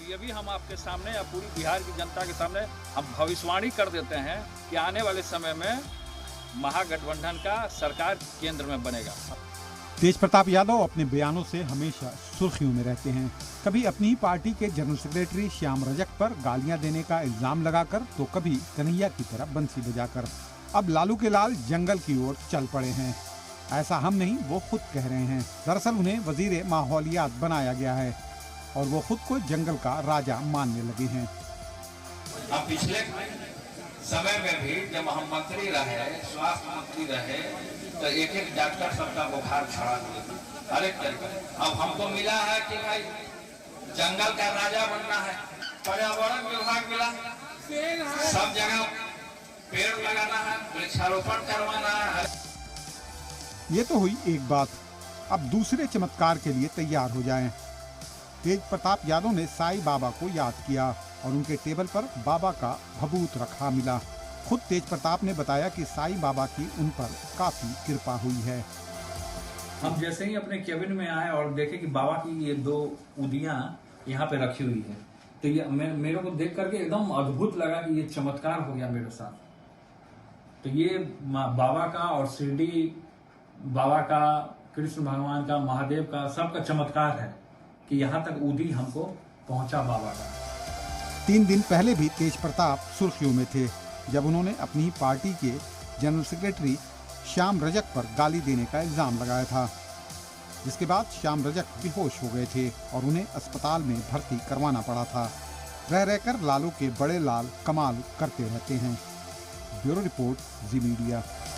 ये भी हम आपके सामने या पूरी बिहार की जनता के सामने हम भविष्यवाणी कर देते हैं कि आने वाले समय में महागठबंधन का सरकार केंद्र में बनेगा। तेज प्रताप यादव अपने बयानों से हमेशा सुर्खियों में रहते हैं। कभी अपनी ही पार्टी के जनरल सेक्रेटरी श्याम रजक पर गालियां देने का इल्जाम लगाकर, तो कभी कन्हैया की तरह बंसी बजाकर। अब लालू के लाल जंगल की ओर चल पड़े हैं। ऐसा हम नहीं, वो खुद कह रहे हैं। दरअसल उन्हें वजीर माहौलियात बनाया गया है और वो खुद को जंगल का राजा मानने लगे हैं। अब पिछले समय में भी जब हम मंत्री रहे, स्वास्थ्य मंत्री रहे, तो एक डॉक्टर सबका बुखार छड़ा दिए, हर एक तरीका। अब हमको मिला है कि भाई जंगल का राजा बनना है, पर्यावरण विभाग मिला, सब जगह पेड़ लगाना है, वृक्षारोपण करवाना है। ये तो हुई एक बात, अब दूसरे चमत्कार के लिए तैयार हो जाएं। तेज प्रताप यादव ने साईं बाबा को याद किया और उनके टेबल पर बाबा का भभूत रखा मिला। खुद तेज प्रताप ने बताया कि साईं बाबा की उन पर काफी कृपा हुई है। हम जैसे ही अपने केबिन में आए और देखे कि बाबा की ये 2 उदियां यहाँ पे रखी हुई है, तो ये मेरे को देख करके एकदम अद्भुत लगा कि ये चमत्कार हो गया मेरे साथ। तो ये बाबा का और शिरडी बाबा का, कृष्ण भगवान का, महादेव का, सबका चमत्कार है कि यहाँ तक उदी हमको पहुंचा बाबा का। 3 दिन पहले भी तेज प्रताप सुर्खियों में थे जब उन्होंने अपनी पार्टी के जनरल सेक्रेटरी श्याम रजक पर गाली देने का इल्जाम लगाया था, जिसके बाद श्याम रजक बेहोश हो गए थे और उन्हें अस्पताल में भर्ती करवाना पड़ा था। रह रहकर लालू के बड़े लाल कमाल करते रहते हैं। ब्यूरो रिपोर्ट, जी मीडिया।